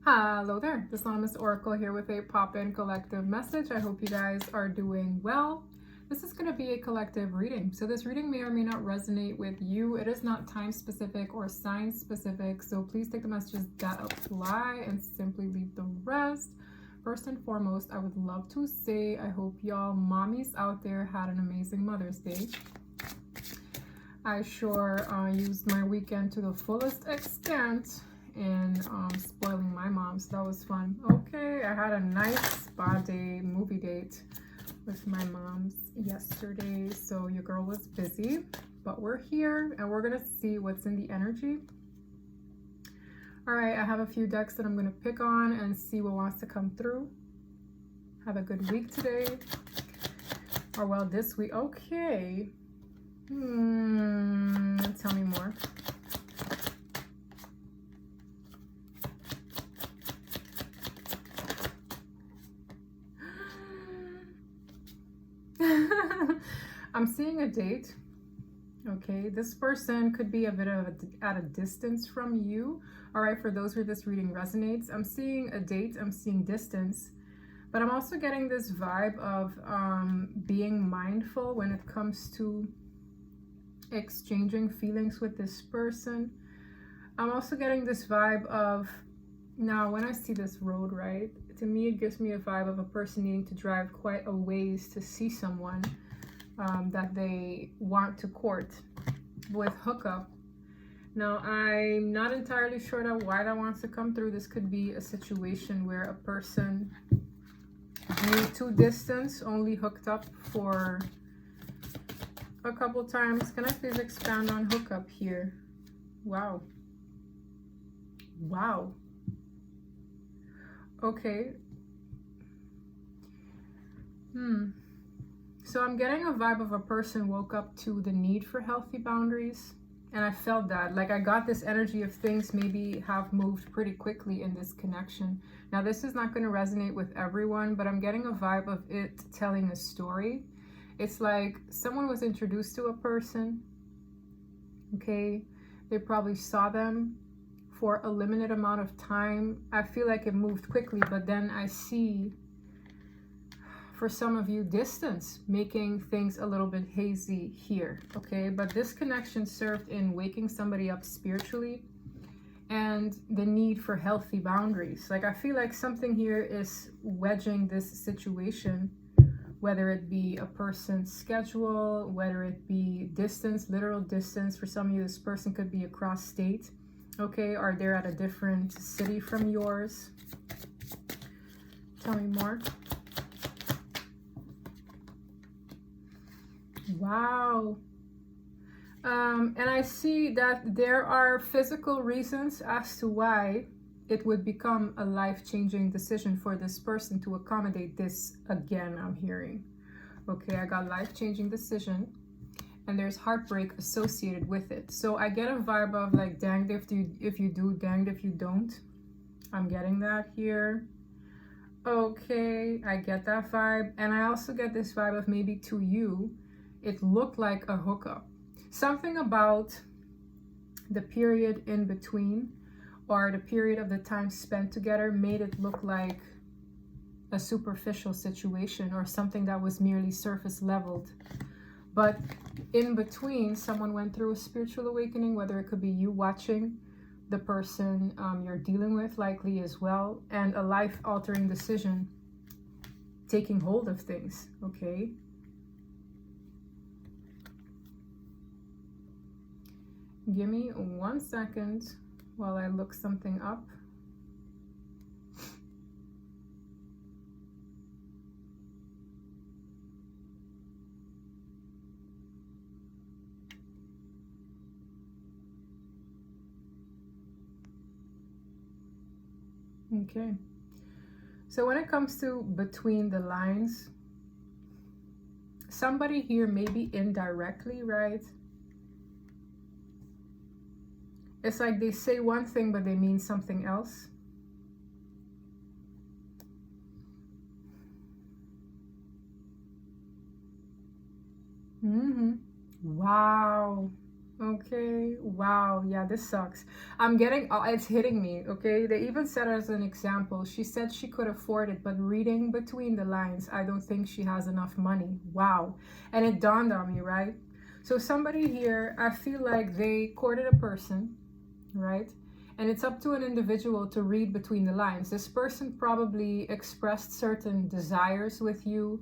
Hello there, this Anonymous Oracle here with a pop-in collective message. I hope you guys are doing well. This is going to be a collective reading, so this reading may or may not resonate with you. It is not time specific or sign specific, so please take the messages that apply and simply leave the rest. First and foremost, I would love to say I hope y'all mommies out there had an amazing Mother's Day. I sure used my weekend to the fullest extent and spoiling my mom, so that was fun. Okay, I had a nice spa day, movie date with my mom's yesterday, so your girl was busy, but we're here and we're gonna see what's in the energy. All right, I have a few decks that I'm gonna pick on and see what wants to come through. Have a good week today, or well, this week. Okay. Tell me more. I'm seeing a date. Okay, this person could be a bit of at a distance from you. All right, for those who this reading resonates, I'm seeing a date, I'm seeing distance, but I'm also getting this vibe of being mindful when it comes to exchanging feelings with this person. I'm also getting this vibe of, now when I see this road, right, to me it gives me a vibe of a person needing to drive quite a ways to see someone that they want to court with hookup. Now I'm not entirely sure that why that wants to come through. This could be a situation where a person due to distance only hooked up for a couple times. Can I please expand on hookup here? Wow. Wow. Okay. So I'm getting a vibe of a person woke up to the need for healthy boundaries, and I felt that. Like I got this energy of things maybe have moved pretty quickly in this connection. Now this is not going to resonate with everyone, but I'm getting a vibe of it telling a story. It's like someone was introduced to a person, okay? They probably saw them for a limited amount of time. I feel like it moved quickly, but then I see, for some of you, distance making things a little bit hazy here, okay? But this connection served in waking somebody up spiritually and the need for healthy boundaries. Like I feel like something here is wedging this situation, whether it be a person's schedule, whether it be distance, literal distance. For some of you, this person could be across state, okay? Or they're at a different city from yours. Tell me more. Wow. And I see that there are physical reasons as to why it would become a life-changing decision for this person to accommodate this again, I'm hearing. Okay, I got life-changing decision, and there's heartbreak associated with it. So I get a vibe of like, danged if you do, danged if you don't. I'm getting that here. Okay, I get that vibe. And I also get this vibe of maybe to you, it looked like a hookup. Something about the period in between, or the period of the time spent together, made it look like a superficial situation or something that was merely surface leveled. But in between, someone went through a spiritual awakening, whether it could be you watching the person you're dealing with, likely as well, and a life-altering decision taking hold of things, okay? Give me 1 second while I look something up. Okay. So when it comes to between the lines, somebody here maybe indirectly, right? It's like they say one thing, but they mean something else. Wow. Okay, wow, yeah, this sucks. I'm getting, oh, it's hitting me, okay? They even said as an example, she said she could afford it, but reading between the lines, I don't think she has enough money. Wow. And it dawned on me, right? So somebody here, I feel like they courted a person, right? And it's up to an individual to read between the lines. This person probably expressed certain desires with you.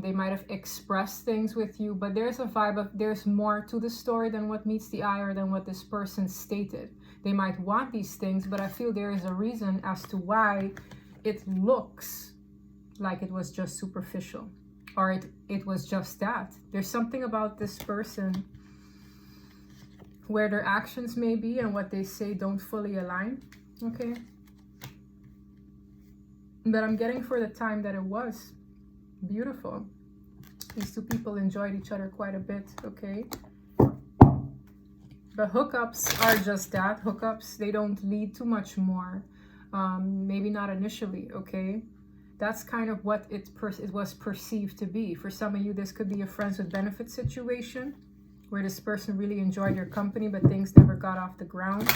They might have expressed things with you, but there's a vibe of there's more to the story than what meets the eye or than what this person stated. They might want these things, but I feel there is a reason as to why it looks like it was just superficial, or it was just that. There's something about this person where their actions may be and what they say don't fully align, okay? But I'm getting for the time that it was beautiful. These two people enjoyed each other quite a bit, okay? But hookups are just that, hookups. They don't lead to much more. Maybe not initially, okay? That's kind of what it was perceived to be. For some of you, this could be a friends with benefits situation where this person really enjoyed your company, but things never got off the ground.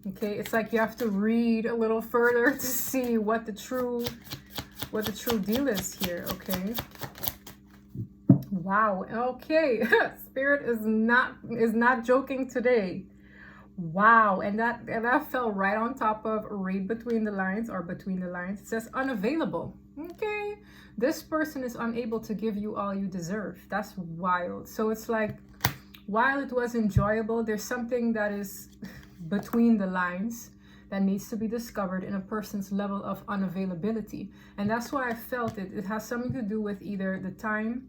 Okay, it's like you have to read a little further to see what the true deal is here, okay? Wow, okay. Spirit is not joking today. Wow, and that fell right on top of read between the lines, or between the lines. It says unavailable. Okay, this person is unable to give you all you deserve. That's wild. So it's like, while it was enjoyable, there's something that is between the lines that needs to be discovered in a person's level of unavailability. And that's why I felt it has something to do with either the time,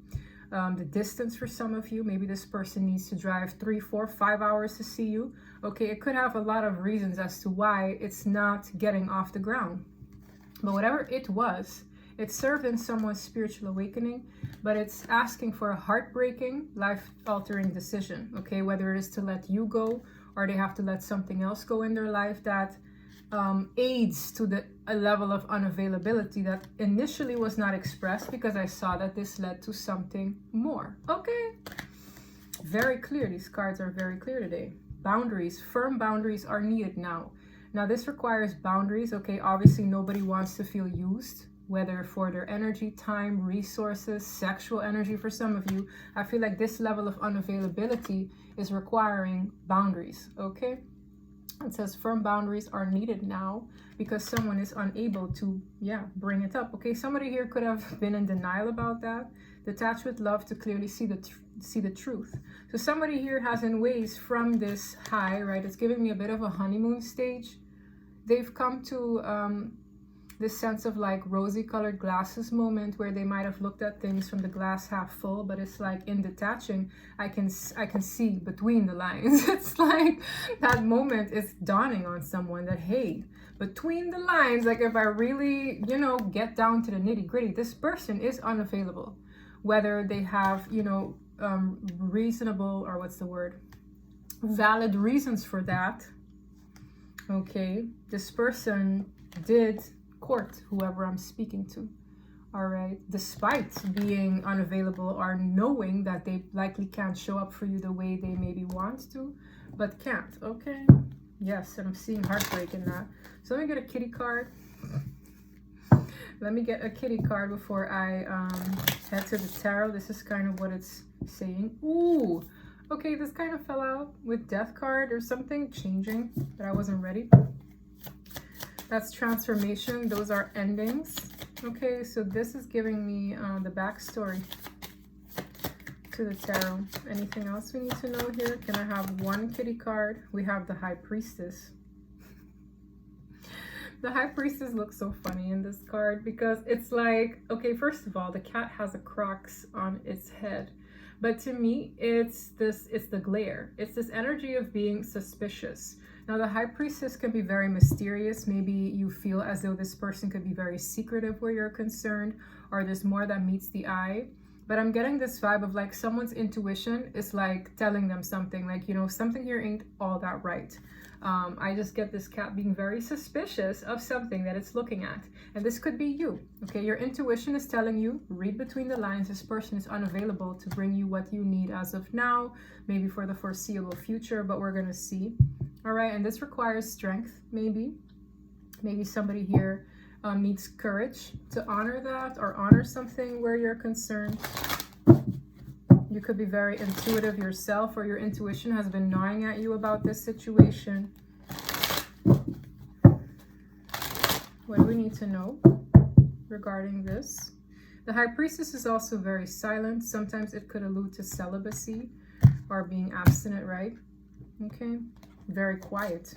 the distance for some of you. Maybe this person needs to drive 3, 4, 5 hours to see you. Okay, it could have a lot of reasons as to why it's not getting off the ground. But whatever it was, it served in someone's spiritual awakening, but it's asking for a heartbreaking, life-altering decision, okay? Whether it is to let you go or they have to let something else go in their life that aids to a level of unavailability that initially was not expressed, because I saw that this led to something more, okay? Very clear. These cards are very clear today. Boundaries, firm boundaries are needed now. Now this requires boundaries, okay? Obviously nobody wants to feel used, whether for their energy, time, resources, sexual energy. For some of you, I feel like this level of unavailability is requiring boundaries, okay? It says firm boundaries are needed now because someone is unable to, bring it up, okay? Somebody here could have been in denial about that. Detached with love to clearly see the truth. So somebody here has in ways from this high, right? It's giving me a bit of a honeymoon stage. They've come to this sense of like rosy colored glasses moment where they might have looked at things from the glass half full, but it's like in detaching, I can see between the lines. It's like that moment is dawning on someone that, hey, between the lines, like if I really, get down to the nitty gritty, this person is unavailable. Whether they have, reasonable, or what's the word? Valid reasons for that. Okay, this person did court whoever I'm speaking to, all right, despite being unavailable or knowing that they likely can't show up for you the way they maybe want to, but can't, okay? Yes, and I'm seeing heartbreak in that. So let me get a kitty card. Let me get a kitty card before I head to the tarot. This is kind of what it's saying. Ooh, okay, this kind of fell out with death card or something changing, but I wasn't ready. That's transformation. Those are endings. Okay, so this is giving me the backstory to the tarot. Anything else we need to know here? Can I have one kitty card? We have the High Priestess. The High Priestess looks so funny in this card because it's like, okay, first of all, the cat has a crocs on its head. But to me, it's the glare. It's this energy of being suspicious. Now, the High Priestess can be very mysterious. Maybe you feel as though this person could be very secretive where you're concerned, or there's more that meets the eye. But I'm getting this vibe of like someone's intuition is like telling them something, like, something here ain't all that right. I just get this cat being very suspicious of something that it's looking at. And this could be you, okay? Your intuition is telling you, read between the lines, this person is unavailable to bring you what you need as of now, maybe for the foreseeable future, but we're going to see. All right, and this requires strength, maybe. Maybe somebody here needs courage to honor that or honor something where you're concerned. You could be very intuitive yourself, or your intuition has been gnawing at you about this situation. What do we need to know regarding this? The High Priestess is also very silent. Sometimes it could allude to celibacy or being abstinent, right? Okay. Very quiet.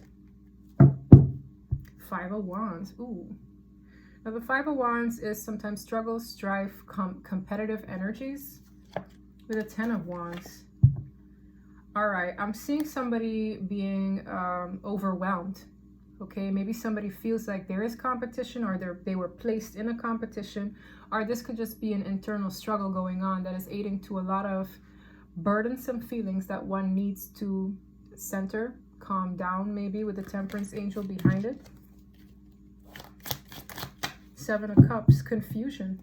Five of Wands. Ooh. Now the Five of Wands is sometimes struggle, strife, competitive energies. With a 10 of Wands. All right, I'm seeing somebody being overwhelmed. Okay, maybe somebody feels like there is competition, or they were placed in a competition, or this could just be an internal struggle going on that is aiding to a lot of burdensome feelings that one needs to center, calm down, maybe with the Temperance angel behind it. Seven of Cups, confusion.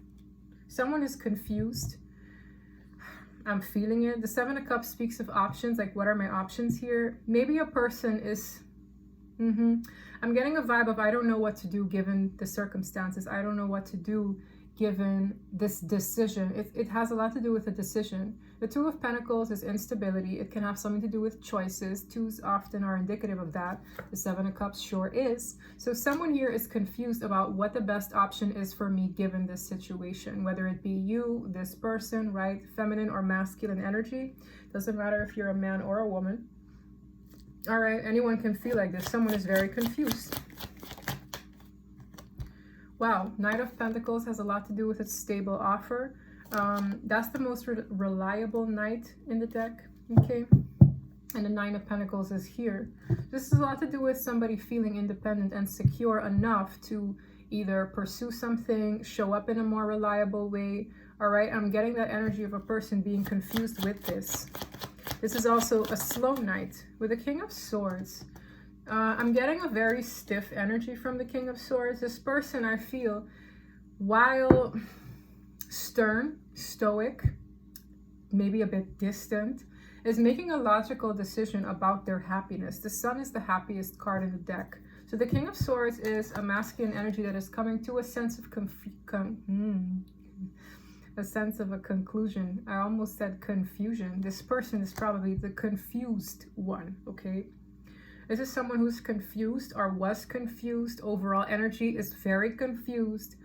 Someone is confused. I'm feeling it. The Seven of Cups speaks of options, like what are my options here? Maybe a person is, I'm getting a vibe of I don't know what to do given the circumstances. I don't know what to do given this decision. It has a lot to do with a decision. The Two of Pentacles is instability. It can have something to do with choices. Twos often are indicative of that. The Seven of Cups sure is. So someone here is confused about what the best option is for me given this situation, whether it be you, this person, right? Feminine or masculine energy. Doesn't matter if you're a man or a woman. All right, anyone can feel like this. Someone is very confused. Wow, Knight of Pentacles has a lot to do with its stable offer. That's the most reliable knight in the deck, okay? And the Nine of Pentacles is here. This has a lot to do with somebody feeling independent and secure enough to either pursue something, show up in a more reliable way, all right? I'm getting that energy of a person being confused with this. This is also a slow knight with the King of Swords. I'm getting a very stiff energy from the King of Swords. This person, I feel, while stern, stoic, maybe a bit distant, is making a logical decision about their happiness. The Sun is the happiest card in the deck. So the King of Swords is a masculine energy that is coming to a sense of a sense of a conclusion. I almost said confusion. This person is probably the confused one, okay? This is someone who's confused or was confused. Overall energy is very confused,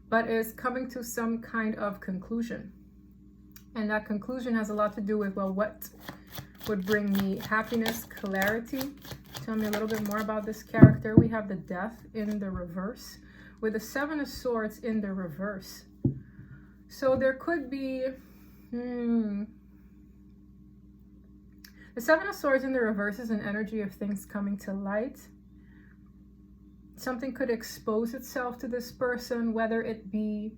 but is coming to some kind of conclusion. And that conclusion has a lot to do with, well, what would bring me happiness, clarity? Tell me a little bit more about this character. We have the Death in the reverse with the Seven of Swords in the reverse. So there could be... The Seven of Swords in the reverse is an energy of things coming to light. Something could expose itself to this person, whether it be...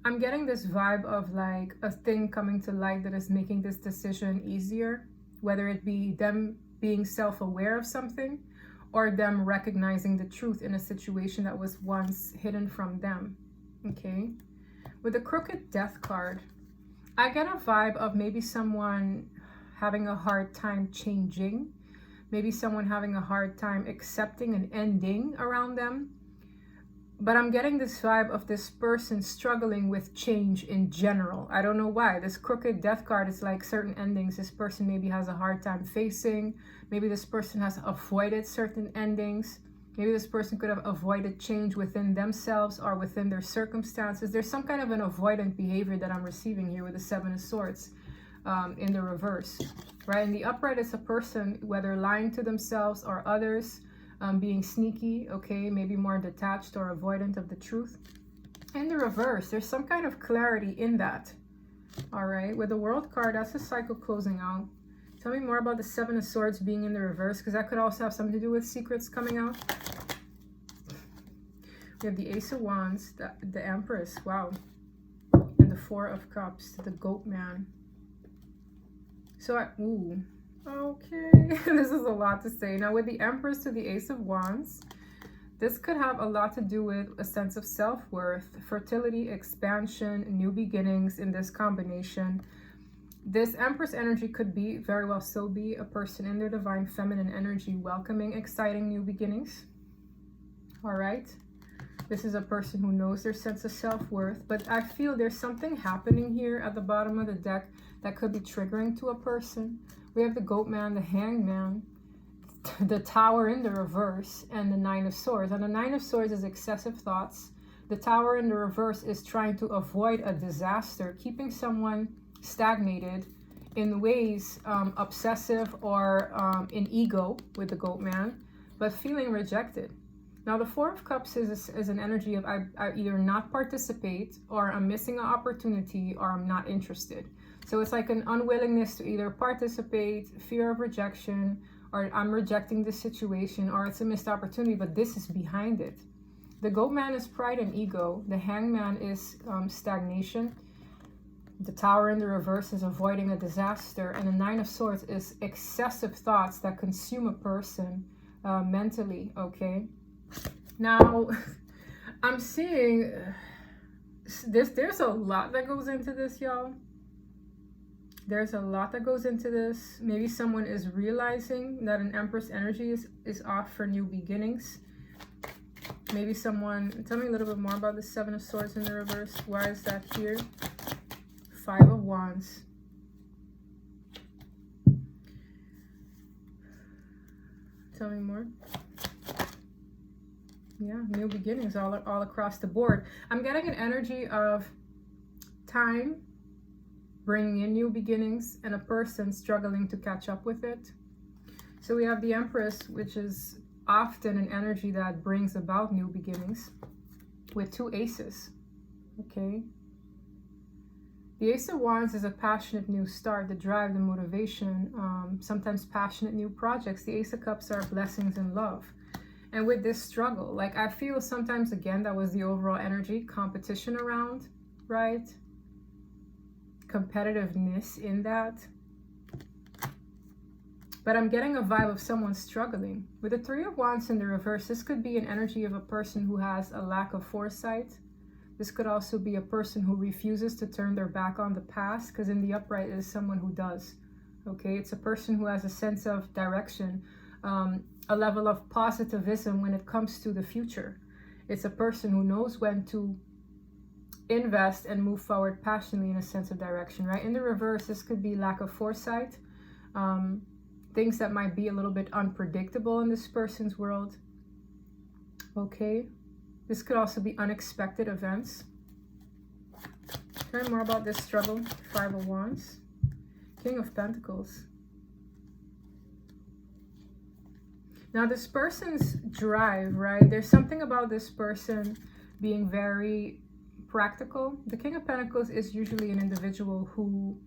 I'm getting this vibe of like a thing coming to light that is making this decision easier, whether it be them being self-aware of something or them recognizing the truth in a situation that was once hidden from them, okay? With the Crooked Death card, I get a vibe of maybe someone having a hard time changing, maybe someone having a hard time accepting an ending around them. But I'm getting this vibe of this person struggling with change in general. I don't know why. This Crooked Death card is like certain endings this person maybe has a hard time facing. Maybe this person has avoided certain endings. Maybe this person could have avoided change within themselves or within their circumstances. There's some kind of an avoidant behavior that I'm receiving here with the Seven of Swords in the reverse, right? In the upright, it's a person, whether lying to themselves or others, being sneaky, okay, maybe more detached or avoidant of the truth. In the reverse, there's some kind of clarity in that, all right? With the World card, that's a cycle closing out. Tell me more about the Seven of Swords being in the reverse, because that could also have something to do with secrets coming out. We have the Ace of Wands, the Empress, wow. And the Four of Cups, the Goat Man. So, ooh, Okay, this is a lot to say. Now, with the Empress to the Ace of Wands, this could have a lot to do with a sense of self-worth, fertility, expansion, new beginnings in this combination. This Empress energy could be, very well still be, a person in their divine feminine energy welcoming exciting new beginnings. All right. This is a person who knows their sense of self-worth, but I feel there's something happening here at the bottom of the deck that could be triggering to a person. We have the Goat Man, the Hanged Man, the Tower in the reverse, and the Nine of Swords. And the Nine of Swords is excessive thoughts. The Tower in the reverse is trying to avoid a disaster, keeping someone stagnated in ways obsessive or in ego with the Goat Man, but feeling rejected. Now, the Four of Cups is an energy of I either not participate, or I'm missing an opportunity, or I'm not interested. So it's like an unwillingness to either participate, fear of rejection, or I'm rejecting this situation, or it's a missed opportunity, but this is behind it. The Goat Man is pride and ego. The Hanged Man is stagnation. The Tower in the reverse is avoiding a disaster. And the Nine of Swords is excessive thoughts that consume a person mentally, okay? Now, I'm seeing this. There's a lot that goes into this, y'all. There's a lot that goes into this. Maybe someone is realizing that an Empress energy is off for new beginnings. Maybe someone, tell me a little bit more about the Seven of Swords in the reverse. Why is that here? Five of Wands. Tell me more. Yeah, new beginnings all across the board. I'm getting an energy of time bringing in new beginnings and a person struggling to catch up with it. So we have the Empress, which is often an energy that brings about new beginnings, with two aces. Okay. The Ace of Wands is a passionate new start, the drive, the motivation, sometimes passionate new projects. The Ace of Cups are blessings and love. And with this struggle, like I feel sometimes, again, that was the overall energy, competition around, right? Competitiveness in that. But I'm getting a vibe of someone struggling. With the Three of Wands in the reverse, this could be an energy of a person who has a lack of foresight. This could also be a person who refuses to turn their back on the past, because in the upright is someone who does. Okay, it's a person who has a sense of direction, a level of positivism when it comes to the future. It's a person who knows when to invest and move forward passionately in a sense of direction, right? In the reverse, this could be lack of foresight, things that might be a little bit unpredictable in this person's world. Okay, this could also be unexpected events. Learn more about this struggle. Five of Wands, King of Pentacles. Now, this person's drive, right? There's something about this person being very practical. The King of Pentacles is usually an individual who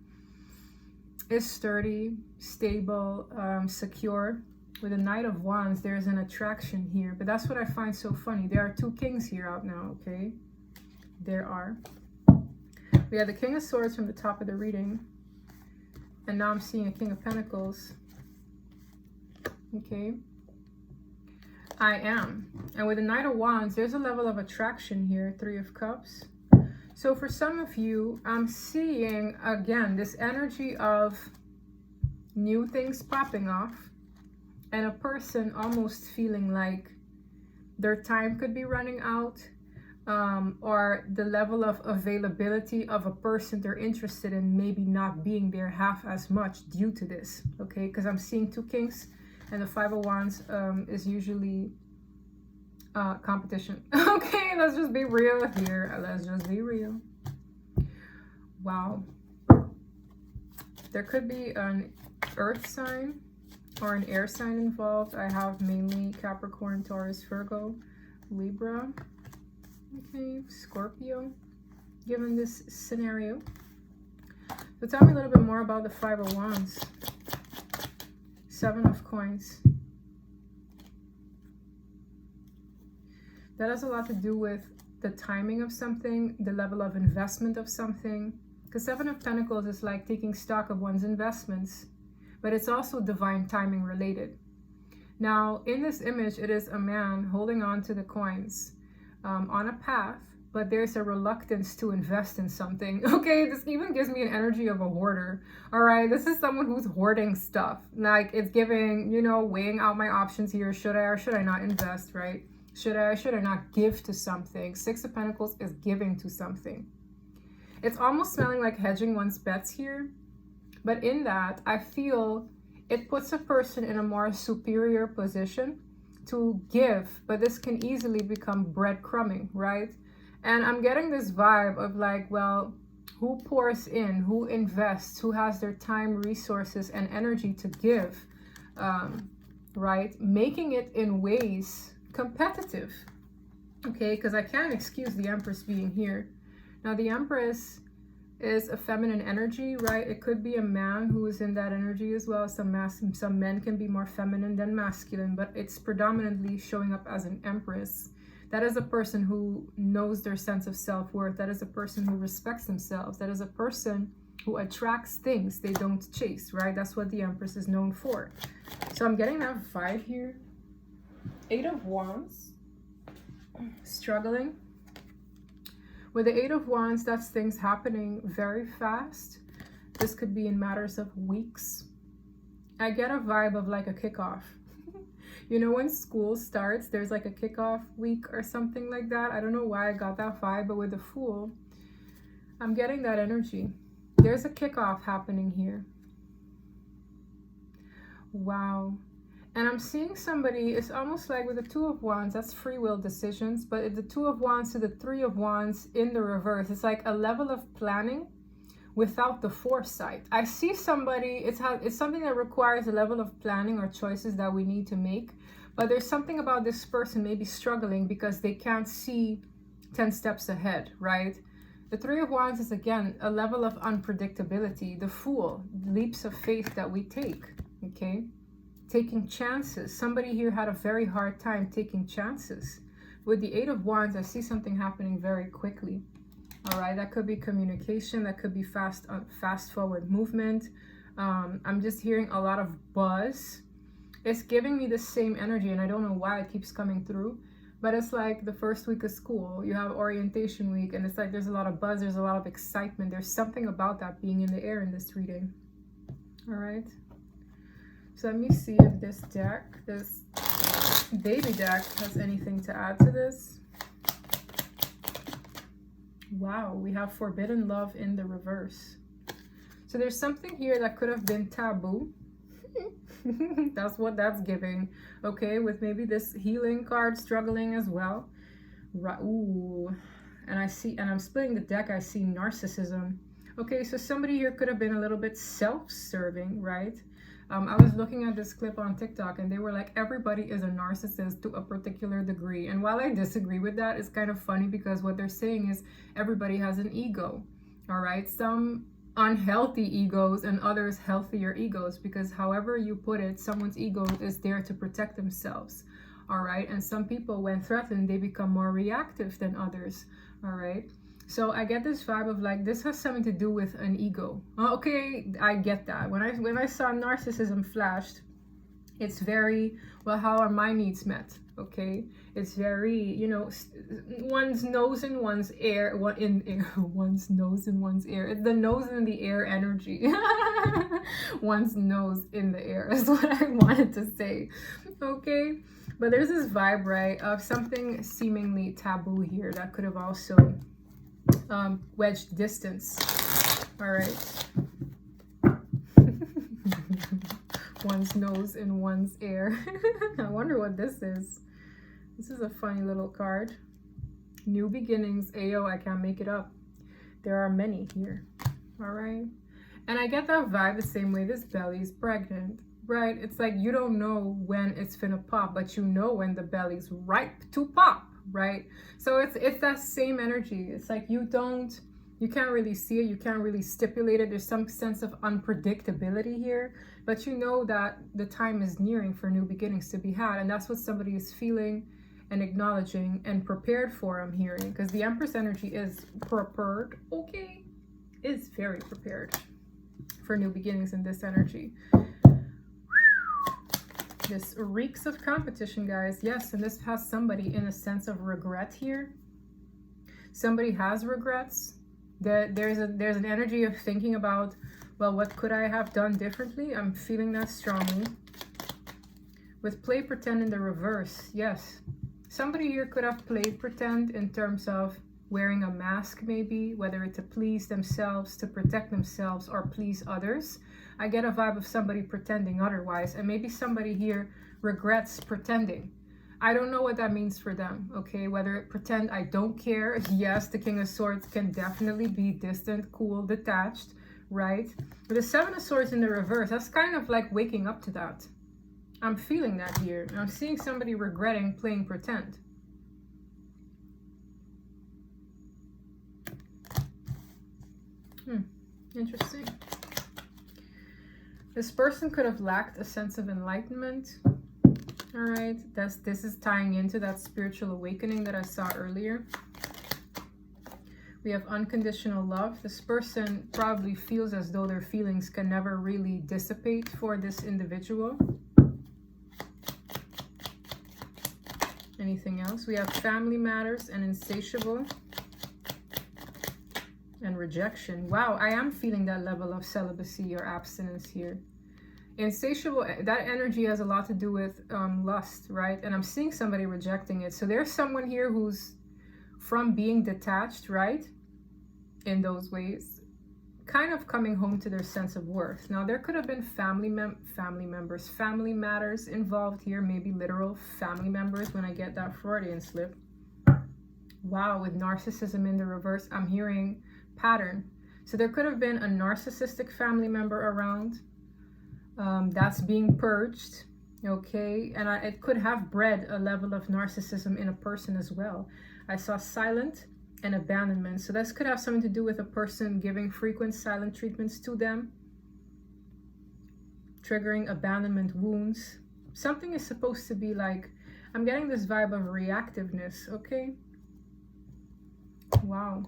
is sturdy, stable, secure. With the Knight of Wands, there's an attraction here. But that's what I find so funny. There are two kings here out now, okay? There are. We have the King of Swords from the top of the reading. And now I'm seeing a King of Pentacles. Okay. I am. And with the Knight of Wands, there's a level of attraction here. Three of Cups. So for some of you, I'm seeing, again, this energy of new things popping off. And a person almost feeling like their time could be running out. Or the level of availability of a person they're interested in maybe not being there half as much due to this. Okay, because I'm seeing two kings. And the Five of Wands is usually competition. Okay, let's just be real here. Let's just be real. Wow. There could be an earth sign or an air sign involved. I have mainly Capricorn, Taurus, Virgo, Libra. Okay, Scorpio, given this scenario. So tell me a little bit more about the Five of Wands. Seven of Coins. That has a lot to do with the timing of something, the level of investment of something. Because Seven of Pentacles is like taking stock of one's investments. but it's also divine timing related. Now, in this image, it is a man holding on to the coins on a path, but there's a reluctance to invest in something. Okay, this even gives me an energy of a hoarder. All right, this is someone who's hoarding stuff. Like, it's giving, you know, weighing out my options here. Should I or should I not invest, right? Should I or should I not give to something? Six of Pentacles is giving to something. It's almost smelling like hedging one's bets here. But in that, I feel it puts a person in a more superior position to give. But this can easily become breadcrumbing, right? And I'm getting this vibe of like, well, who pours in, who invests, who has their time, resources, and energy to give, right? Making it in ways competitive, okay? Because I can't excuse the Empress being here. Now, the Empress is a feminine energy, right? It could be a man who is in that energy as well. Some men can be more feminine than masculine, but it's predominantly showing up as an Empress. That is a person who knows their sense of self-worth. That is a person who respects themselves. That is a person who attracts things they don't chase, right? That's what the Empress is known for. So I'm getting that vibe here. 8 of Wands, struggling. With the 8 of Wands, that's things happening very fast. This could be in matters of weeks. I get a vibe of like a kickoff. You know, when school starts, there's like a kickoff week or something like that. I don't know why I got that vibe, but with the Fool, I'm getting that energy. There's a kickoff happening here. Wow. And I'm seeing somebody, it's almost like with the 2 of Wands, that's free will decisions. But the 2 of Wands to the 3 of Wands in the reverse, it's like a level of planning without the foresight. I see somebody, it's something that requires a level of planning or choices that we need to make. But there's something about this person maybe struggling because they can't see 10 steps ahead, right? The 3 of Wands is, again, a level of unpredictability. The Fool, leaps of faith that we take, okay? Taking chances. Somebody here had a very hard time taking chances. With the 8 of Wands, I see something happening very quickly. All right, that could be communication. That could be fast forward movement. I'm just hearing a lot of buzz. It's giving me the same energy, and I don't know why it keeps coming through. But it's like the first week of school. You have orientation week, and it's like there's a lot of buzz. There's a lot of excitement. There's something about that being in the air in this reading. All right. So let me see if this deck, this baby deck, has anything to add to this. Wow, we have forbidden love in the reverse. So there's something here that could have been taboo. That's what that's giving. Okay, with maybe this healing card struggling as well. Ooh, and I'm splitting the deck. I see narcissism. Okay, so somebody here could have been a little bit self-serving, right? I was looking at this clip on TikTok and they were like, everybody is a narcissist to a particular degree. And while I disagree with that, it's kind of funny because what they're saying is everybody has an ego, all right? Some unhealthy egos and others healthier egos, because however you put it, someone's ego is there to protect themselves, all right? And some people, when threatened, they become more reactive than others, all right? So I get this vibe of like, this has something to do with an ego. Okay, I get that. When I saw narcissism flashed, it's very, well, how are my needs met? Okay, it's very, you know, one's nose in one's ear, one's nose in one's ear. It's the nose in the air energy. One's nose in the air is what I wanted to say. Okay, but there's this vibe, right, of something seemingly taboo here that could have also wedged distance. All right. One's nose in one's ear. I wonder what this is. This is a funny little card. New beginnings. Ayo, I can't make it up. There are many here. All right. And I get that vibe the same way this belly's pregnant, right? It's like you don't know when it's finna pop, but you know when the belly's ripe to pop, right? So it's that same energy. It's like you can't really see it, you can't really stipulate it. There's some sense of unpredictability here, but you know that the time is nearing for new beginnings to be had, and that's what somebody is feeling and acknowledging and prepared for, I'm hearing, because the Empress energy is prepared, okay? Is very prepared for new beginnings in this energy. This reeks of competition, guys. Yes, and this has somebody in a sense of regret here. Somebody has regrets. There's an energy of thinking about, well, what could I have done differently? I'm feeling that strongly. With play pretend in the reverse, yes. Somebody here could have played pretend in terms of wearing a mask, maybe, whether it's to please themselves, to protect themselves, or please others. I get a vibe of somebody pretending otherwise, and maybe somebody here regrets pretending. I don't know what that means for them, okay? Whether it pretend I don't care. Yes, the King of Swords can definitely be distant, cool, detached, right? But the Seven of Swords in the reverse, that's kind of like waking up to that. I'm feeling that here. I'm seeing somebody regretting playing pretend. Interesting. This person could have lacked a sense of enlightenment. All right, this is tying into that spiritual awakening that I saw earlier. We have unconditional love. This person probably feels as though their feelings can never really dissipate for this individual. Anything else? We have family matters and insatiable and rejection. Wow, I am feeling that level of celibacy or abstinence here. Insatiable, that energy has a lot to do with lust, right? And I'm seeing somebody rejecting it. So there's someone here who's from being detached, right? In those ways, kind of coming home to their sense of worth. Now, there could have been family members, family matters involved here, maybe literal family members when I get that Freudian slip. Wow, with narcissism in the reverse, I'm hearing pattern. So there could have been a narcissistic family member around that's being purged, okay? And it could have bred a level of narcissism in a person as well. I saw silent and abandonment. So this could have something to do with a person giving frequent silent treatments to them, triggering abandonment wounds. Something is supposed to be like, I'm getting this vibe of reactiveness, okay? Wow.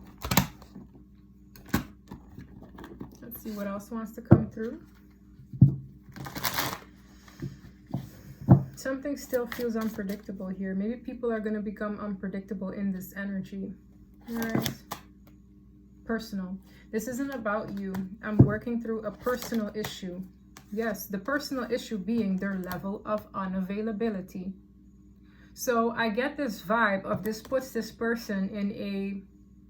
Let's see what else wants to come through. Something still feels unpredictable here. Maybe people are going to become unpredictable in this energy. All right. Personal. This isn't about you. I'm working through a personal issue. Yes, the personal issue being their level of unavailability. So I get this vibe of this puts this person in a,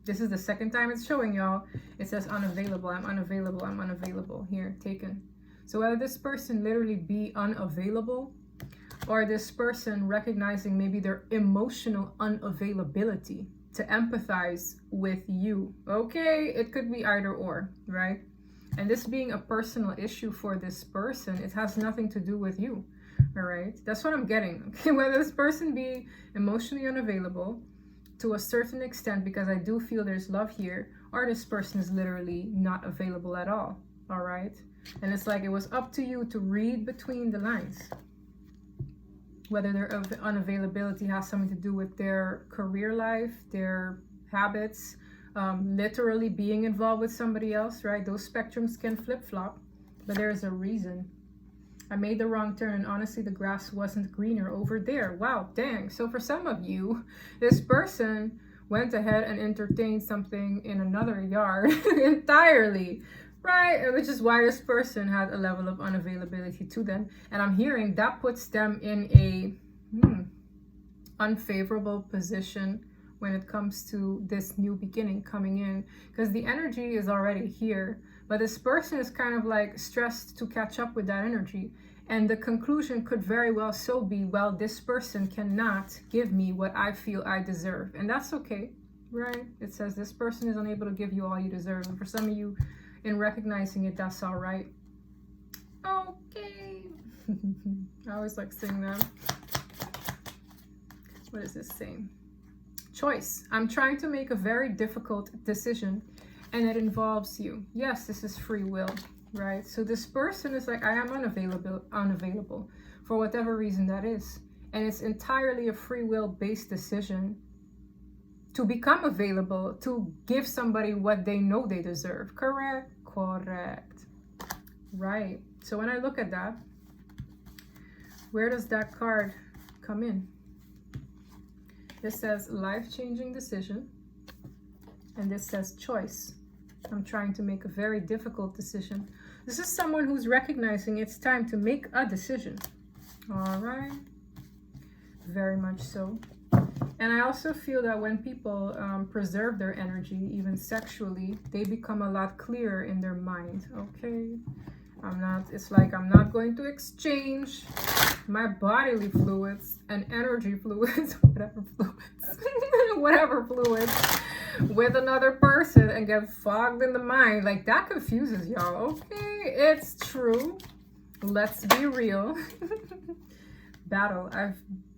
this is the second time it's showing y'all. It says unavailable, I'm unavailable, I'm unavailable. Here, taken. So whether this person literally be unavailable, or this person recognizing maybe their emotional unavailability to empathize with you. Okay, it could be either or, right? And this being a personal issue for this person, it has nothing to do with you, all right? That's what I'm getting. Okay, whether this person be emotionally unavailable to a certain extent, because I do feel there's love here, or this person is literally not available at all, all right? And it's like it was up to you to read between the lines. Whether their unavailability has something to do with their career life, their habits, literally being involved with somebody else, right? Those spectrums can flip-flop, but there is a reason. I made the wrong turn, and honestly, the grass wasn't greener over there. Wow, dang. So for some of you, this person went ahead and entertained something in another yard entirely. Right, which is why this person had a level of unavailability to them. And I'm hearing that puts them in a unfavorable position when it comes to this new beginning coming in. Because the energy is already here. But this person is kind of like stressed to catch up with that energy. And the conclusion could very well so be, well, this person cannot give me what I feel I deserve. And that's okay, right? It says this person is unable to give you all you deserve. And for some of you, in recognizing it, that's all right. Okay. I always like saying that. What is this saying? Choice. I'm trying to make a very difficult decision, and it involves you. Yes, this is free will, right? So this person is like, I am unavailable for whatever reason that is. And it's entirely a free will based decision to become available, to give somebody what they know they deserve. Correct? Correct. Right. So when I look at that, Where does that card come in? This says life-changing decision, and this says choice. I'm trying to make a very difficult decision. This is someone who's recognizing it's time to make a decision. All right, very much so. And I also feel that when people preserve their energy, even sexually, they become a lot clearer in their mind. Okay, it's like I'm not going to exchange my bodily fluids and energy fluids, whatever fluids, with another person and get fogged in the mind. Like, that confuses y'all. Okay, it's true. Let's be real. Battle.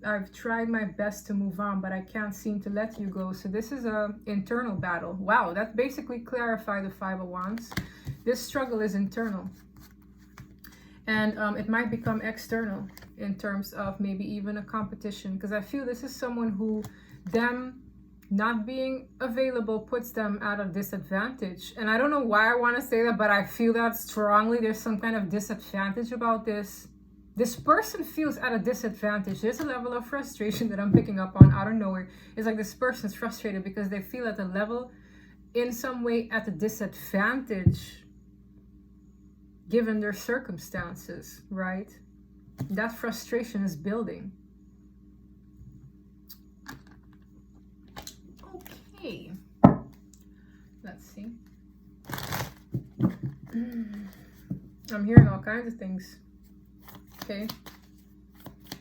I've tried my best to move on, but I can't seem to let you go. So this is a internal battle. Wow, that basically clarified the Five of Wands. This struggle is internal. And it might become external in terms of maybe even a competition. Because I feel this is someone who, them not being available puts them at a disadvantage. And I don't know why I want to say that, but I feel that strongly. There's some kind of disadvantage about this. This person feels at a disadvantage. There's a level of frustration that I'm picking up on out of nowhere. It's like this person's frustrated because they feel at a level, in some way, at a disadvantage given their circumstances, right? That frustration is building. Okay. Let's see. I'm hearing all kinds of things. Okay.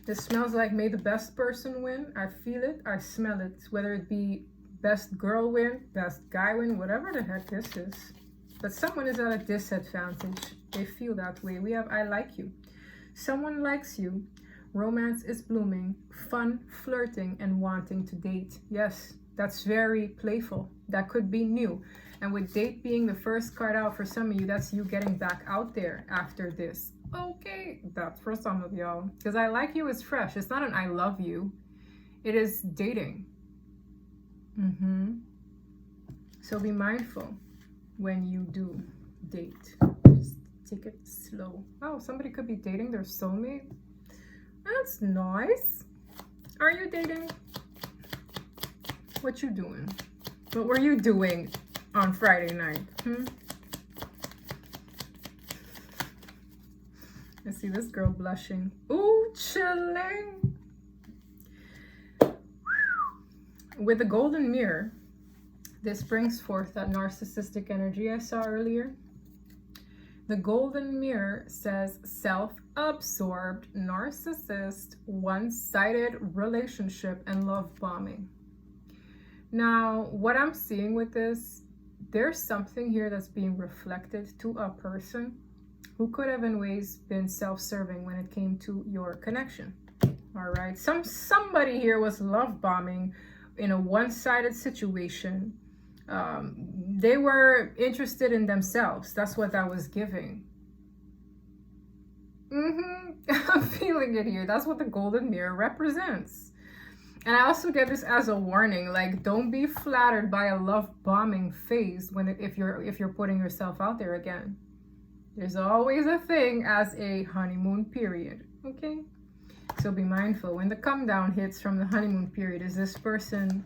This smells like may the best person win. I feel it. I smell it. Whether it be best girl win, best guy win, whatever the heck this is. But someone is at a disadvantage. They feel that way. We have I like you. Someone likes you. Romance is blooming. Fun, flirting, and wanting to date. Yes, that's very playful. That could be new. And with date being the first card out for some of you, that's you getting back out there after this. Okay, that's for some of y'all. Because I like you is fresh. It's not an I love you. It is dating. So be mindful when you do date. Just take it slow. Oh, somebody could be dating their soulmate. That's nice. Are you dating? What you doing? What were you doing on Friday night? I see this girl blushing. Ooh, chilling. With the golden mirror, this brings forth that narcissistic energy I saw earlier. The golden mirror says self-absorbed, narcissist, one-sided relationship, and love bombing. Now, what I'm seeing with this, there's something here that's being reflected to a person who could have in ways been self-serving when it came to your connection. All right, somebody here was love bombing in a one-sided situation. They were interested in themselves. That's what that was giving. I'm feeling it here. That's what the golden mirror represents. And I also get this as a warning, like, don't be flattered by a love bombing phase if you're putting yourself out there again. There's always a thing as a honeymoon period, okay? So be mindful. When the come down hits from the honeymoon period, is this person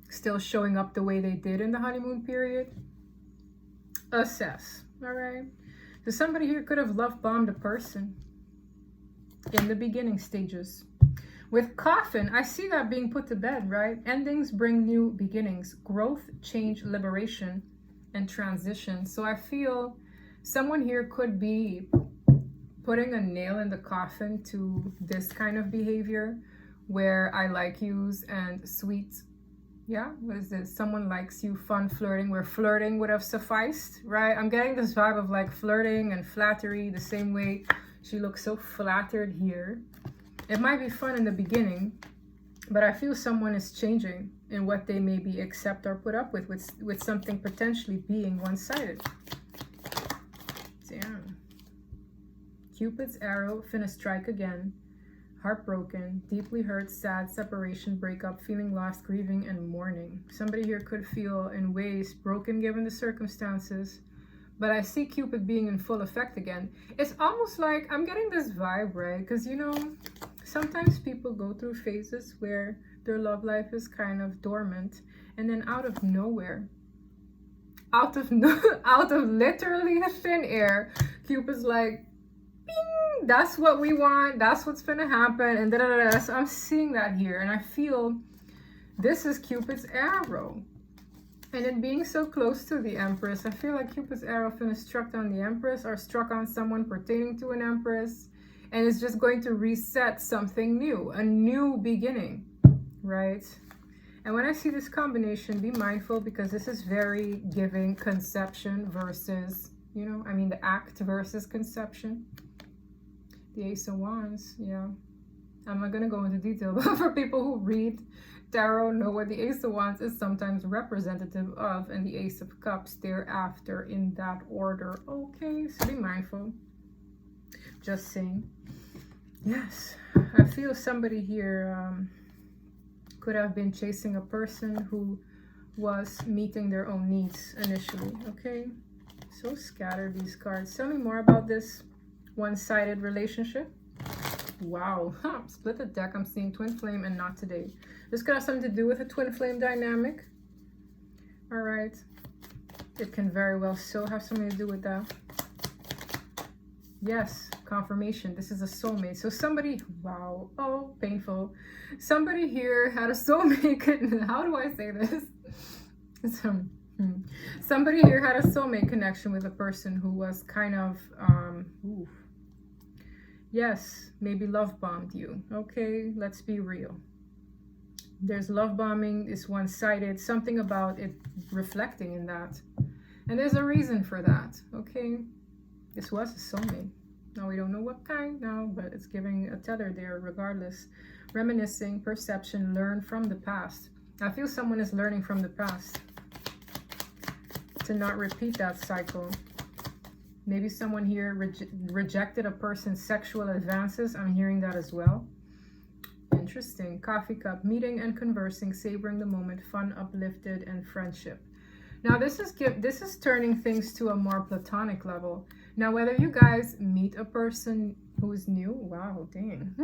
still showing up the way they did in the honeymoon period? Assess, all right? So somebody here could have love bombed a person in the beginning stages. With coffin, I see that being put to bed, right? Endings bring new beginnings, growth, change, liberation, and transition. So I feel someone here could be putting a nail in the coffin to this kind of behavior where I like yous and sweet, yeah, what is this? Someone likes you, fun flirting, where flirting would have sufficed, right? I'm getting this vibe of like flirting and flattery the same way she looks so flattered here. It might be fun in the beginning, but I feel someone is changing in what they maybe accept or put up with something potentially being one-sided. Damn. Cupid's arrow, finna strike again. Heartbroken, deeply hurt, sad, separation, breakup, feeling lost, grieving, and mourning. Somebody here could feel in ways broken given the circumstances, but I see Cupid being in full effect again. It's almost like I'm getting this vibe, right? Because, you know, sometimes people go through phases where their love life is kind of dormant, and then out of nowhere, out of literally thin air, Cupid's like, bing, that's what we want, that's what's gonna happen, and da-da-da-da. So I'm seeing that here, and I feel this is Cupid's arrow. And it being so close to the Empress, I feel like Cupid's arrow finna struck on the Empress or struck on someone pertaining to an Empress, and it's just going to reset something new, a new beginning, right? And when I see this combination, be mindful, because this is very giving conception versus, you know, I mean the act versus conception. The Ace of Wands, yeah. I'm not gonna go into detail, but for people who read tarot know what the Ace of Wands is sometimes representative of, and the Ace of Cups thereafter, in that order. Okay, so be mindful. Just saying. Yes, I feel somebody here could have been chasing a person who was meeting their own needs initially. Okay, so scattered, these cards. Tell me more about this one-sided relationship. Wow, split the deck. I'm seeing twin flame and not today. This could have something to do with a twin flame dynamic. All right, it can very well still have something to do with that. Yes, confirmation. This is a soulmate. So somebody, wow, oh, painful. Somebody here had a soulmate. How do I say this? Somebody here had a soulmate connection with a person who was kind of, yes, maybe love bombed you. Okay, let's be real. There's love bombing, it's one-sided, something about it reflecting in that. And there's a reason for that, okay? This was a soulmate. Now we don't know what kind now, but it's giving a tether there regardless. Reminiscing, perception, learn from the past. I feel someone is learning from the past to not repeat that cycle. Maybe someone here rejected a person's sexual advances. I'm hearing that as well. Interesting. Coffee cup, meeting and conversing, savoring the moment, fun, uplifted, and friendship. Now this is turning things to a more platonic level. Now whether you guys meet a person who's new, wow, dang.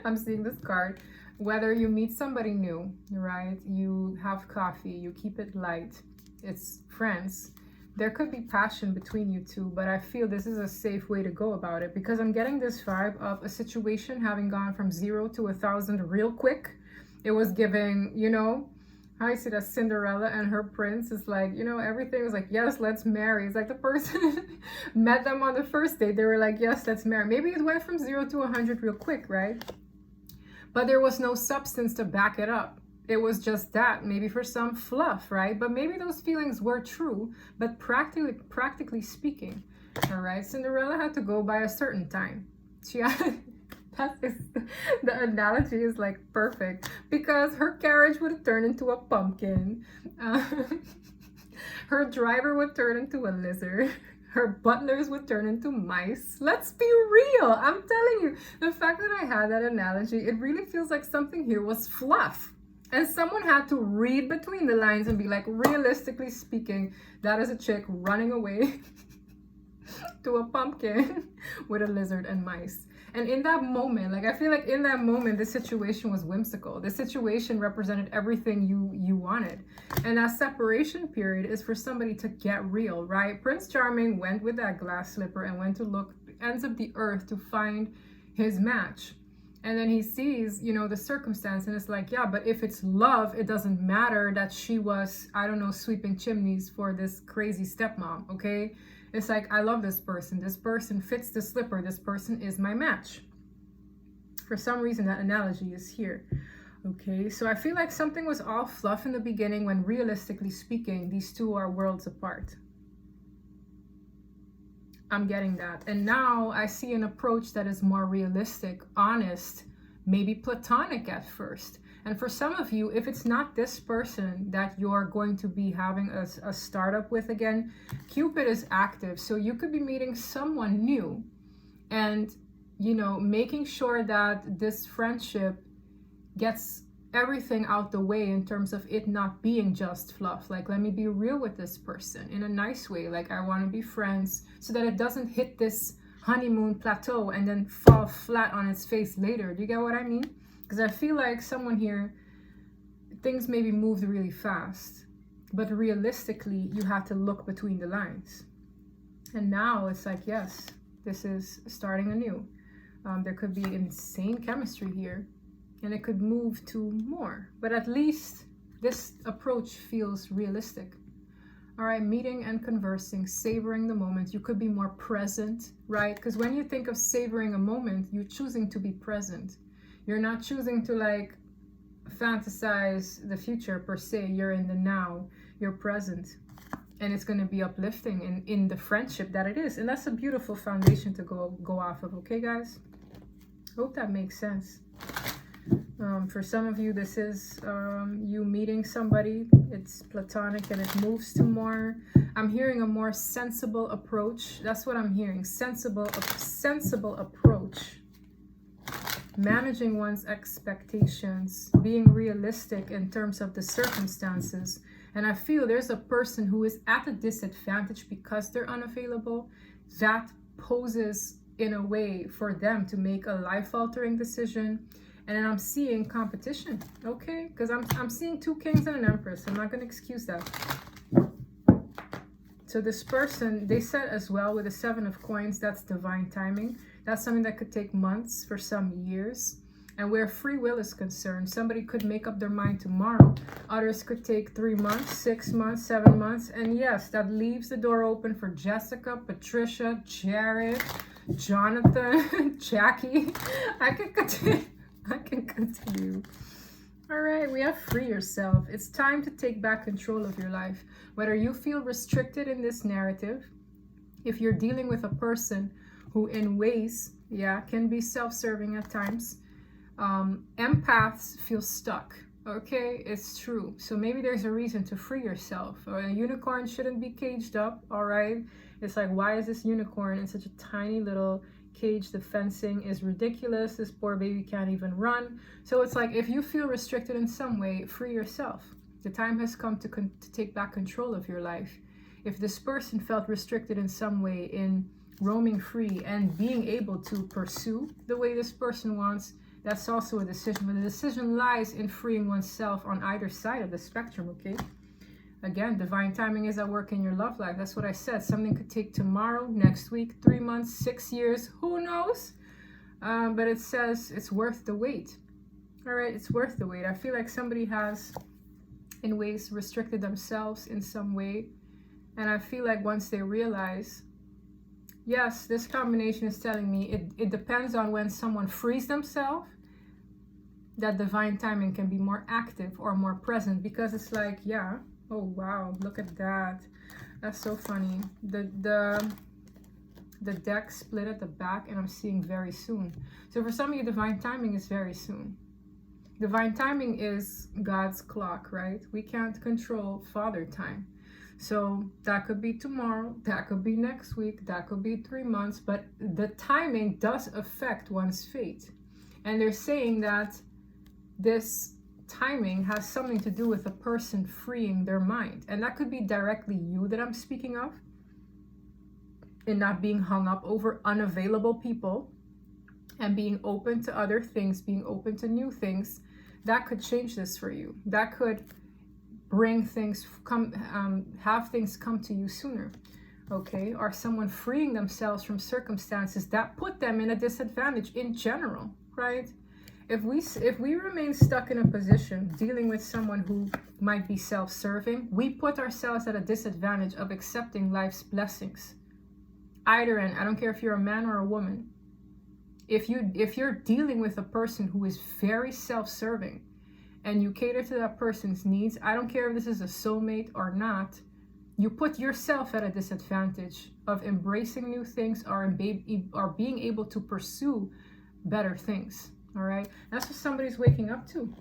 I'm seeing this card. Whether you meet somebody new, right? You have coffee, you keep it light, it's friends. There could be passion between you two, but I feel this is a safe way to go about it, because I'm getting this vibe of a situation having gone from 0 to 1,000 real quick. It was giving, you know, how you see that Cinderella and her prince is like, you know, everything was like, yes, let's marry. It's like the person met them on the first date. They were like, yes, let's marry. Maybe it went from 0 to 100 real quick, right? But there was no substance to back it up. It was just that, maybe for some fluff, right? But maybe those feelings were true, but practically speaking, all right, Cinderella had to go by a certain time. She had, the analogy is like perfect, because her carriage would turn into a pumpkin. Her driver would turn into a lizard. Her butlers would turn into mice. Let's be real. I'm telling you, the fact that I had that analogy, it really feels like something here was fluff. And someone had to read between the lines and be like, realistically speaking, that is a chick running away to a pumpkin with a lizard and mice. And in that moment, like, I feel like in that moment, the situation was whimsical. The situation represented everything you wanted. And that separation period is for somebody to get real, right? Prince Charming went with that glass slipper and went to look ends of the earth to find his match. And then he sees, you know, the circumstance, and it's like, yeah, but if it's love, it doesn't matter that she was, I don't know, sweeping chimneys for this crazy stepmom, okay? It's like, I love this person fits the slipper, this person is my match. For some reason, that analogy is here, okay? So I feel like something was all fluff in the beginning when realistically speaking, these two are worlds apart. I'm getting that. And now I see an approach that is more realistic, honest, maybe platonic at first. And for some of you, if it's not this person that you're going to be having a startup with again, Cupid is active. So you could be meeting someone new and, you know, making sure that this friendship gets everything out the way in terms of it not being just fluff. Like, let me be real with this person in a nice way. Like, I want to be friends, so that it doesn't hit this honeymoon plateau and then fall flat on its face later. Do you get what I mean? Because I feel like someone here, things maybe moved really fast, but realistically you have to look between the lines. And now it's like, yes, this is starting anew. There could be insane chemistry here, and it could move to more, but at least this approach feels realistic. All right, meeting and conversing, savoring the moment. You could be more present, right? Because when you think of savoring a moment, you're choosing to be present. You're not choosing to like fantasize the future per se. You're in the now, you're present, and it's going to be uplifting in the friendship that it is. And that's a beautiful foundation to go off of. Okay, guys? Hope that makes sense. For some of you, this is you meeting somebody. It's platonic and it moves to more. I'm hearing a more sensible approach. That's what I'm hearing. Sensible approach. Managing one's expectations, being realistic in terms of the circumstances. And I feel there's a person who is at a disadvantage because they're unavailable. That poses in a way for them to make a life-altering decision. And then I'm seeing competition, okay? Because I'm seeing two kings and an empress. I'm not going to excuse that. So this person, they said as well with the 7 of coins, that's divine timing. That's something that could take months, for some years. And where free will is concerned, somebody could make up their mind tomorrow. Others could take 3 months, 6 months, 7 months. And yes, that leaves the door open for Jessica, Patricia, Jared, Jonathan, Jackie. I can continue. All right, we have free yourself. It's time to take back control of your life. Whether you feel restricted in this narrative, if you're dealing with a person who in ways, can be self-serving at times, empaths feel stuck. Okay, it's true. So maybe there's a reason to free yourself. A unicorn shouldn't be caged up, all right? It's like, why is this unicorn in such a tiny little cage? The fencing is ridiculous. This poor baby can't even run. So it's like, if you feel restricted in some way, free yourself. The time has come to take back control of your life. If this person felt restricted in some way in roaming free and being able to pursue the way this person wants, that's also a decision. But the decision lies in freeing oneself on either side of the spectrum, okay? Again, divine timing is at work in your love life. That's what I said. Something could take tomorrow, next week, 3 months, 6 years, who knows? But it says it's worth the wait. All right, it's worth the wait. I feel like somebody has, in ways, restricted themselves in some way. And I feel like once they realize, yes, this combination is telling me it depends on when someone frees themselves, that divine timing can be more active or more present. Because it's like, oh wow, look at that. That's so funny. The deck split at the back, and I'm seeing very soon. So for some of you, divine timing is very soon. Divine timing is God's clock, right? We can't control father time. So that could be tomorrow, that could be next week, that could be 3 months, but the timing does affect one's fate. And they're saying that this timing has something to do with a person freeing their mind. And that could be directly you that I'm speaking of, in not being hung up over unavailable people and being open to other things, being open to new things. That could change this for you. That could bring things, have things come to you sooner, okay? Or someone freeing themselves from circumstances that put them in a disadvantage in general, right? If we remain stuck in a position dealing with someone who might be self-serving, we put ourselves at a disadvantage of accepting life's blessings. Either end, I don't care if you're a man or a woman. If you're dealing with a person who is very self-serving and you cater to that person's needs, I don't care if this is a soulmate or not, you put yourself at a disadvantage of embracing new things or being able to pursue better things. All right, that's what somebody's waking up to,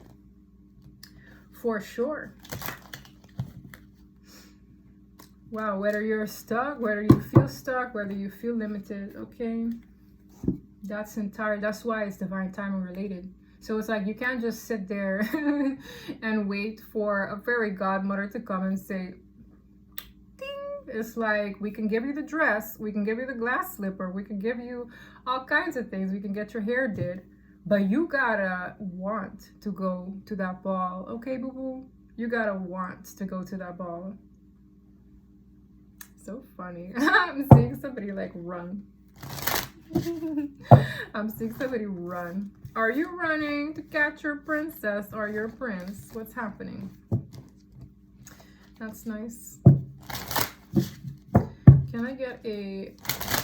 for sure. Wow, whether you're stuck, whether you feel stuck, whether you feel limited, okay, that's why it's divine timing related. So it's like you can't just sit there and wait for a fairy godmother to come and say, ding. It's like, we can give you the dress, we can give you the glass slipper, we can give you all kinds of things, we can get your hair did, but you gotta want to go to that ball, okay, boo boo? You gotta want to go to that ball. So funny. I'm seeing somebody like run. I'm seeing somebody run. Are you running to catch your princess or your prince? What's happening? That's nice. Can I get a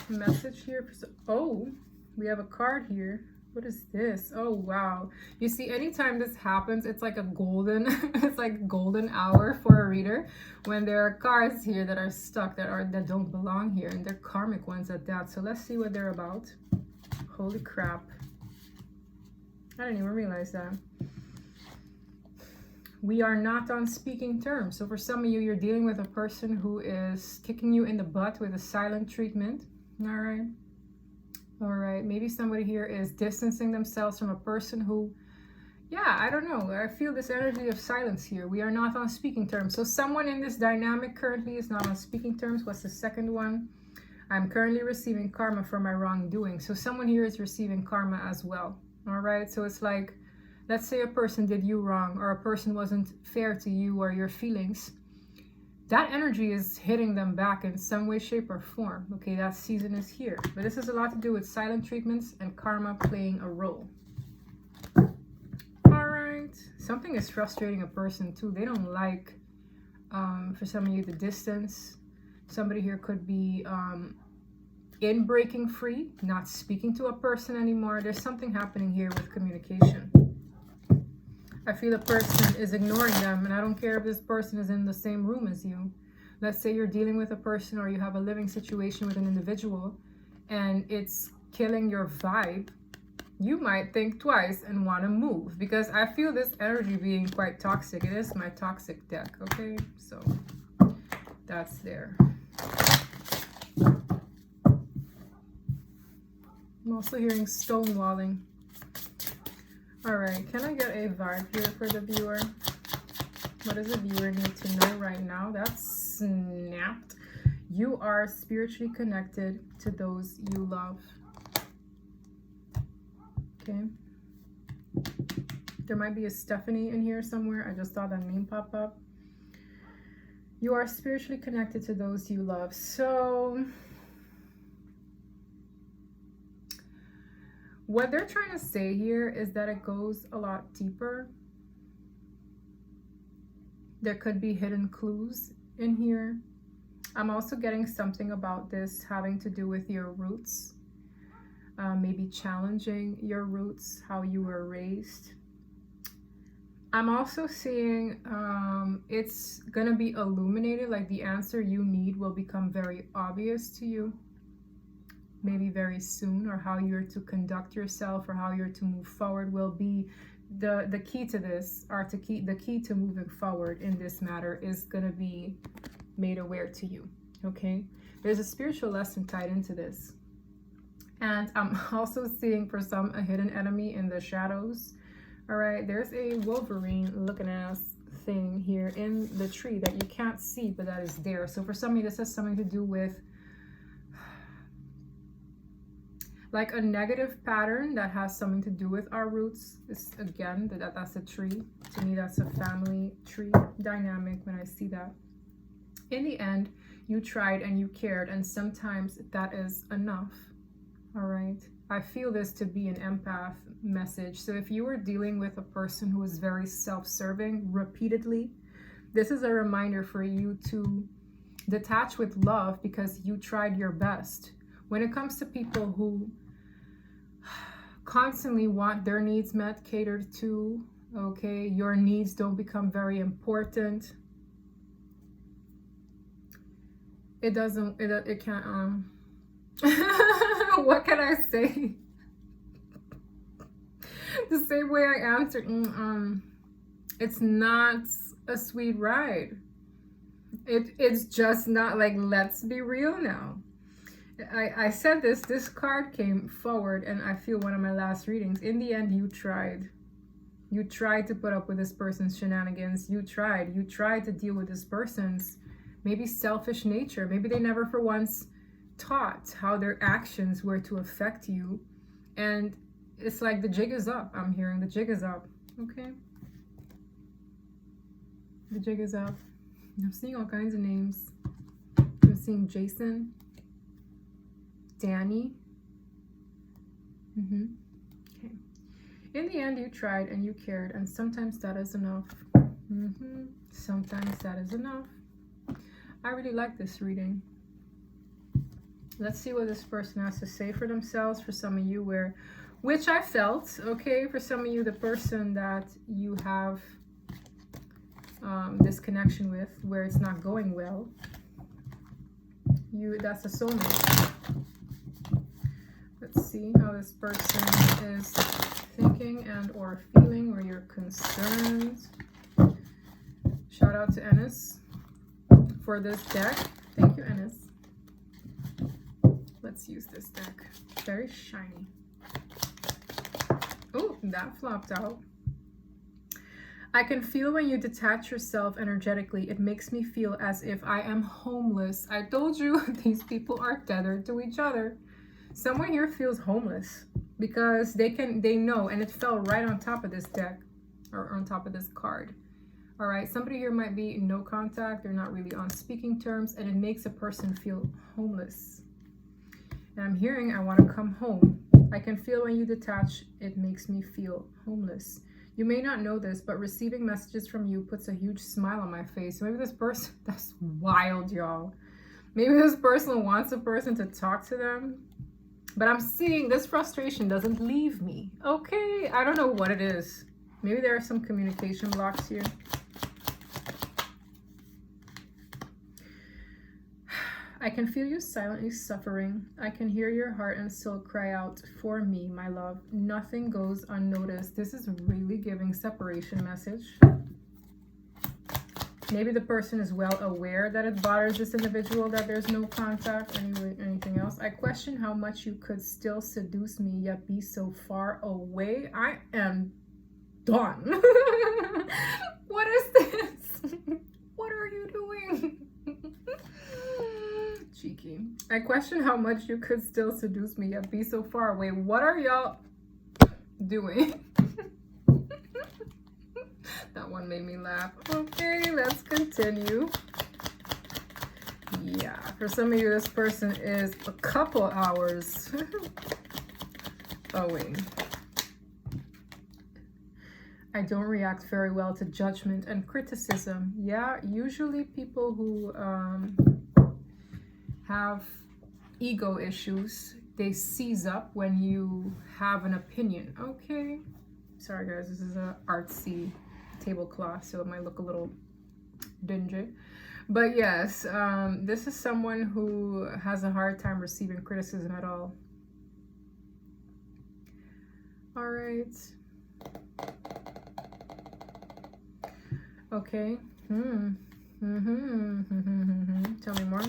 message here? Oh, we have a card here. What is this? Oh, wow. You see, anytime this happens, it's like a golden, it's like golden hour for a reader when there are cards here that are stuck, that don't belong here, and they're karmic ones at that. So let's see what they're about. Holy crap. I didn't even realize that. We are not on speaking terms. So for some of you, you're dealing with a person who is kicking you in the butt with a silent treatment. All right. All right, maybe somebody here is distancing themselves from a person who, yeah, I don't know. I feel this energy of silence here. We are not on speaking terms. So someone in this dynamic currently is not on speaking terms. What's the second one? I'm currently receiving karma for my wrongdoing. So someone here is receiving karma as well. All right, so it's like, let's say a person did you wrong, or a person wasn't fair to you or your feelings. That energy is hitting them back in some way, shape, or form. Okay, that season is here. But this has a lot to do with silent treatments and karma playing a role. All right. Something is frustrating a person too. They don't like, for some of you, the distance. Somebody here could be in breaking free, not speaking to a person anymore. There's something happening here with communication. I feel a person is ignoring them, and I don't care if this person is in the same room as you. Let's say you're dealing with a person, or you have a living situation with an individual, and it's killing your vibe. You might think twice and want to move, because I feel this energy being quite toxic. It is my toxic deck, okay? So that's there. I'm also hearing stonewalling. All right, can I get a vibe here for the viewer? What does the viewer need to know right now? That's snapped. You are spiritually connected to those you love. Okay. There might be a Stephanie in here somewhere. I just saw that name pop up. You are spiritually connected to those you love. So what they're trying to say here is that it goes a lot deeper. There could be hidden clues in here. I'm also getting something about this having to do with your roots. Maybe challenging your roots, how you were raised. I'm also seeing it's gonna be illuminated, like the answer you need will become very obvious to you. Maybe very soon, or how you're to conduct yourself, or how you're to move forward will be the key to this, or the key to moving forward in this matter is going to be made aware to you. Okay, there's a spiritual lesson tied into this, and I'm also seeing for some a hidden enemy in the shadows. All right, there's a Wolverine looking ass thing here in the tree that you can't see, but that is there. So for some of you, this has something to do with like a negative pattern that has something to do with our roots. It's, again, that's a tree. To me, that's a family tree dynamic when I see that. In the end, you tried and you cared, and sometimes that is enough. All right. I feel this to be an empath message. So if you were dealing with a person who is very self-serving repeatedly, this is a reminder for you to detach with love, because you tried your best. When it comes to people who constantly want their needs met, catered to, okay, your needs don't become very important. It can't, what can I say? The same way I answered, it's not a sweet ride. It's just not. Like, let's be real now. I said this card came forward, and I feel one of my last readings. In the end, you tried. You tried to put up with this person's shenanigans. You tried to deal with this person's maybe selfish nature. Maybe they never for once taught how their actions were to affect you. And it's like the jig is up. I'm hearing the jig is up. Okay. The jig is up. I'm seeing all kinds of names. I'm seeing Jason, Danny. Okay. In the end, you tried and you cared, and sometimes that is enough. Sometimes that is enough. I really like this reading. Let's see what this person has to say for themselves. For some of you, which I felt, okay, for some of you, the person that you have this connection with, where it's not going well, that's a soulmate. Let's see how this person is thinking and or feeling, or your concerns. Shout out to Ennis for this deck. Thank you, Ennis. Let's use this deck. Very shiny. Oh, that flopped out. I can feel when you detach yourself energetically. It makes me feel as if I am homeless. I told you these people are tethered to each other. Someone here feels homeless because they know, and it fell right on top of this deck, or on top of this card. All right, somebody here might be in no contact. They're not really on speaking terms, and it makes a person feel homeless. And I'm hearing, I want to come home. I can feel when you detach, it makes me feel homeless. You may not know this, but receiving messages from you puts a huge smile on my face. Maybe this person, that's wild, y'all. Maybe this person wants a person to talk to them, but I'm seeing this frustration doesn't leave me. Okay, I don't know what it is. Maybe there are some communication blocks here. I can feel you silently suffering. I can hear your heart and soul cry out for me, my love. Nothing goes unnoticed. This is really giving separation message. Maybe the person is well aware that it bothers this individual that there's no contact. Anyway, anything else? I question how much you could still seduce me yet be so far away. I am done. What is this? What are you doing? Cheeky. I question how much you could still seduce me yet be so far away. What are y'all doing? That one made me laugh. Okay, let's continue. Yeah, for some of you, this person is a couple hours away. I don't react very well to judgment and criticism. Yeah, usually people who have ego issues, they seize up when you have an opinion. Okay, sorry guys, this is a artsy tablecloth, so it might look a little dingy, but yes, this is someone who has a hard time receiving criticism at all. All right. Okay. Tell me more.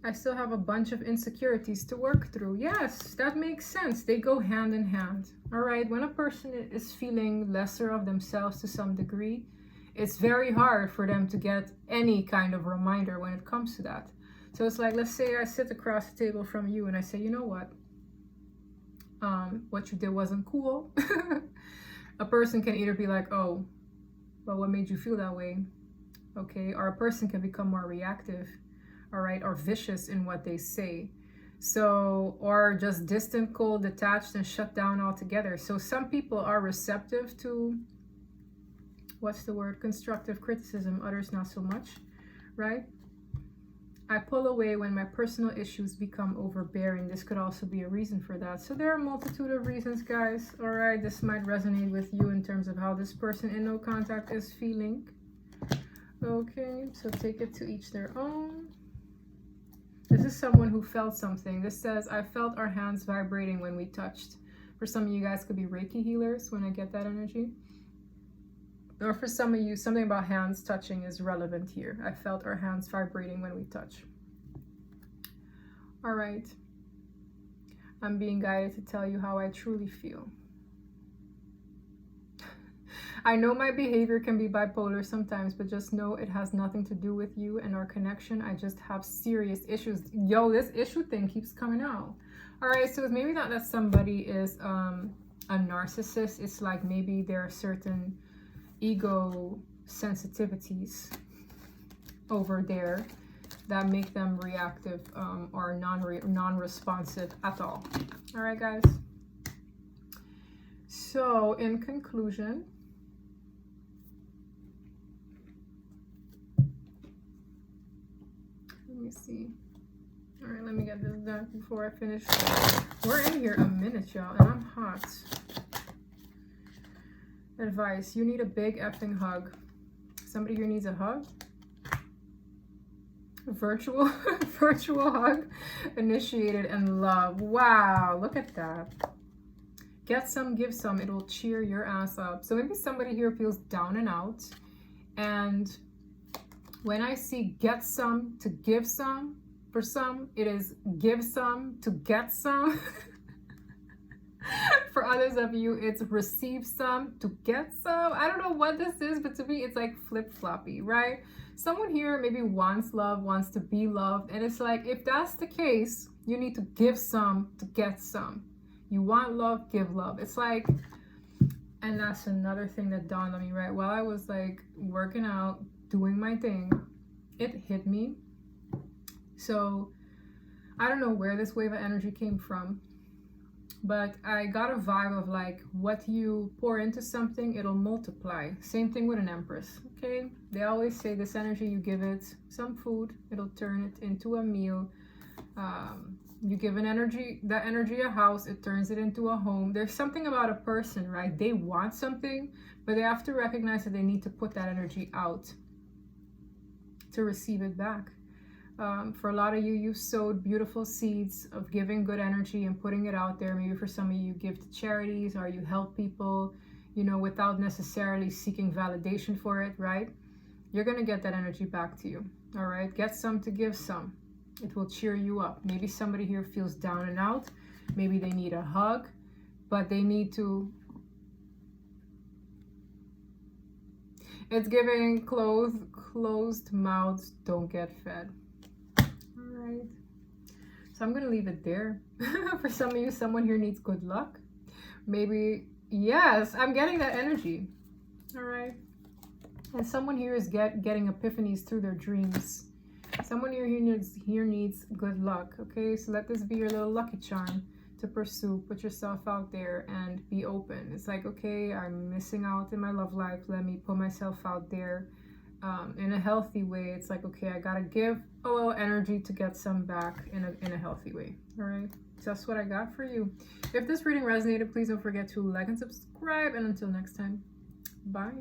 I still have a bunch of insecurities to work through. Yes, that makes sense. They go hand in hand. All right. When a person is feeling lesser of themselves to some degree, it's very hard for them to get any kind of reminder when it comes to that. So it's like, let's say I sit across the table from you and I say, you know what you did wasn't cool. A person can either be like, oh, well, what made you feel that way? Okay. Or a person can become more reactive. All right, or vicious in what they say. So, or just distant, cold, detached, and shut down altogether. So some people are receptive to, what's the word, constructive criticism, others not so much, right? I pull away when my personal issues become overbearing. This could also be a reason for that. So there are a multitude of reasons, guys. All right, this might resonate with you in terms of how this person in no contact is feeling. Okay, so take it to each their own. This is someone who felt something. This says, I felt our hands vibrating when we touched. For some of you guys, could be Reiki healers when I get that energy. Or for some of you, something about hands touching is relevant here. I felt our hands vibrating when we touch. All right. I'm being guided to tell you how I truly feel. I know my behavior can be bipolar sometimes, but just know it has nothing to do with you and our connection. I just have serious issues. Yo, this issue thing keeps coming out. All right, so it's maybe not that somebody is a narcissist. It's like maybe there are certain ego sensitivities over there that make them reactive or non-responsive at all. All right, guys. So in conclusion, let me see. All right, let me get this done before I finish. We're in here a minute, y'all, and I'm hot. Advice: you need a big effing hug. Somebody here needs a hug. Virtual hug, initiated and love. Wow, look at that. Get some, give some. It will cheer your ass up. So maybe somebody here feels down and out, and when I see get some to give some, for some it is give some to get some. For others of you, it's receive some to get some. I don't know what this is, but to me it's like flip-floppy, right? Someone here maybe wants love, wants to be loved, and it's like, if that's the case, you need to give some to get some. You want love, give love. It's like, and that's another thing that dawned on me, right? While I was like working out, doing my thing, it hit me. So I don't know where this wave of energy came from, but I got a vibe of like, what you pour into something, it'll multiply. Same thing with an empress, okay? They always say this energy, you give it some food, it'll turn it into a meal. You give that energy a house, it turns it into a home. There's something about a person, right? They want something, but they have to recognize that they need to put that energy out to receive it back. For a lot of you, you've sowed beautiful seeds of giving good energy and putting it out there. Maybe for some of you, you give to charities or you help people, you know, without necessarily seeking validation for it, right? You're going to get that energy back to you, all right? Get some to give some. It will cheer you up. Maybe somebody here feels down and out. Maybe they need a hug, but they need to... It's giving closed mouths don't get fed. Right. So I'm gonna leave it there. For some of you, someone here needs good luck. Maybe, yes, I'm getting that energy. All right. And someone here is getting epiphanies through their dreams. Someone here needs good luck. Okay, so let this be your little lucky charm to pursue. Put yourself out there and be open. It's like, okay, I'm missing out in my love life. Let me put myself out there. In a healthy way. It's like, okay, I gotta give a little energy to get some back in a healthy way. All right, so that's what I got for you. If this reading resonated, please don't forget to like and subscribe, and until next time, bye.